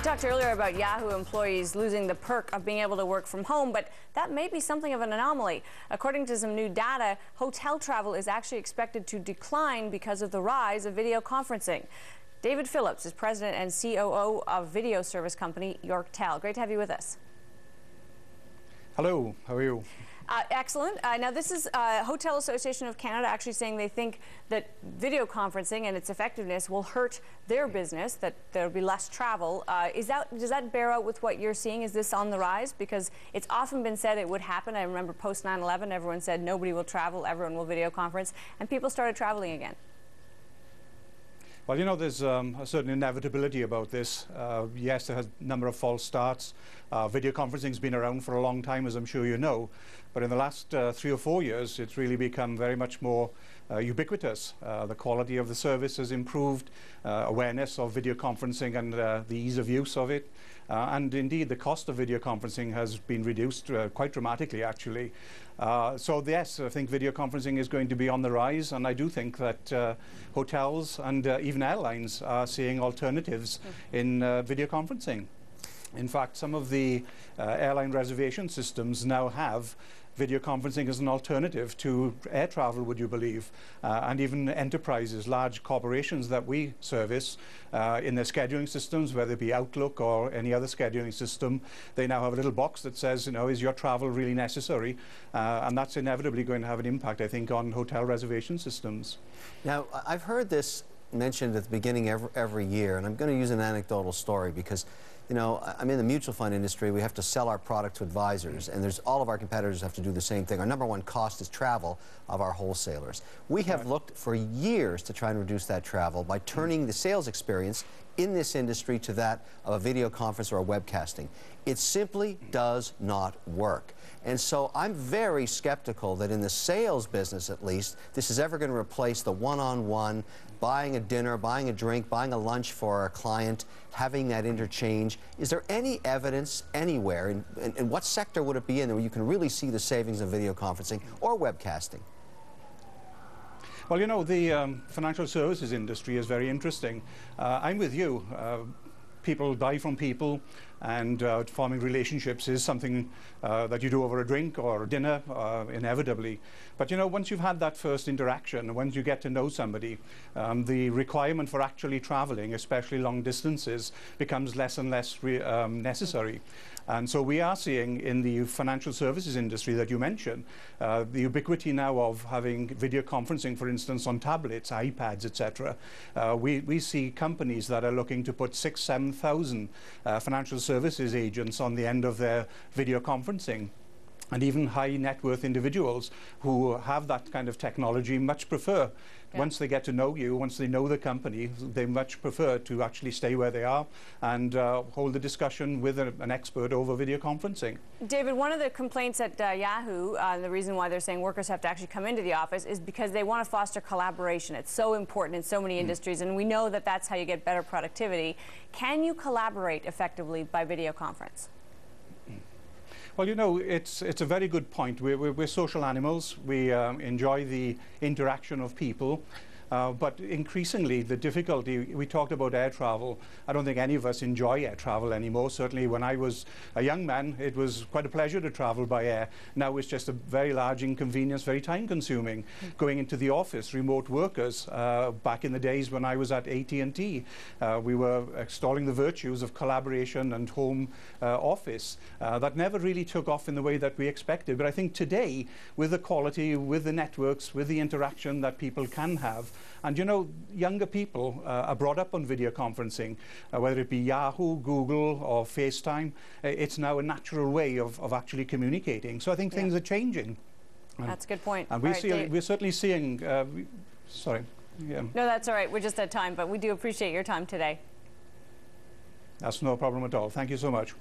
talked earlier about Yahoo employees losing the perk of being able to work from home, but that may be something of an anomaly. According to some new data, hotel travel is actually expected to decline because of the rise of video conferencing. David Phillips is president and COO of video service company Yorktel. Great to have you with us. Hello, how are you? Excellent. Now, this is Hotel Association of Canada actually saying they think that video conferencing and its effectiveness will hurt their business, that there'll be less travel. Does that bear out with what you're seeing? Is this on the rise? Because it's often been said it would happen. I remember post 9/11, everyone said nobody will travel, everyone will video conference, and people started traveling again. Well, you know, there's a certain inevitability about this. Yes, there has a number of false starts. Video conferencing has been around for a long time, as I'm sure you know. But in the last 3 or 4 years, it's really become very much more ubiquitous. The quality of the service has improved, awareness of video conferencing and the ease of use of it. And indeed, the cost of video conferencing has been reduced quite dramatically, actually. So yes, I think video conferencing is going to be on the rise, and I do think that hotels and even airlines are seeing alternatives in video conferencing. In fact, some of the airline reservation systems now have video conferencing as an alternative to air travel, would you believe? And even enterprises, large corporations that we service in their scheduling systems, whether it be Outlook or any other scheduling system, they now have a little box that says, you know, is your travel really necessary? And that's inevitably going to have an impact, I think, on hotel reservation systems. Now, I've heard this mentioned at the beginning every year, and I'm going to use an anecdotal story because, you know, I'm in the mutual fund industry. We have to sell our product to advisors, and all of our competitors have to do the same thing. Our number one cost is travel of our wholesalers. We have looked for years to try and reduce that travel by turning the sales experience in this industry to that of a video conference or a webcasting. It simply does not work. And so I'm very skeptical that in the sales business, at least, this is ever going to replace the one-on-one, buying a dinner, buying a drink, buying a lunch for a client, having that interchange. Is there any evidence anywhere, in what sector would it be in, where you can really see the savings of video conferencing or webcasting? Well, you know, the financial services industry is very interesting. I'm with you. People buy from people, and forming relationships is something that you do over a drink or a dinner, inevitably. But you know, once you've had that first interaction, once you get to know somebody, the requirement for actually traveling, especially long distances, becomes less and less necessary. And so we are seeing in the financial services industry that you mentioned, the ubiquity now of having video conferencing, for instance, on tablets, iPads, etc. We see companies that are looking to put 6,000 to 7,000 financial services agents on the end of their video conferencing. And even high net worth individuals who have that kind of technology much prefer, once they get to know you, once they know the company, they much prefer to actually stay where they are and hold a discussion with an expert over video conferencing. David, one of the complaints at Yahoo, the reason why they're saying workers have to actually come into the office, is because they want to foster collaboration. It's so important in so many industries, and we know that that's how you get better productivity. Can you collaborate effectively by video conference? Well, you know, it's a very good point. We're social animals. We enjoy the interaction of people. But increasingly, the difficulty, we talked about air travel. I don't think any of us enjoy air travel anymore. Certainly when I was a young man, it was quite a pleasure to travel by air. Now it's just a very large inconvenience, very time-consuming. Going into the office, remote workers, back in the days when I was at AT&T, we were extolling the virtues of collaboration and home office. That never really took off in the way that we expected. But I think today, with the quality, with the networks, with the interaction that people can have, and you know, younger people are brought up on video conferencing, whether it be Yahoo, Google, or FaceTime. It's now a natural way of actually communicating. So I think things are changing. That's a good point. And we're certainly seeing, sorry. Yeah. No, that's all right. We're just at time, but we do appreciate your time today. That's no problem at all. Thank you so much.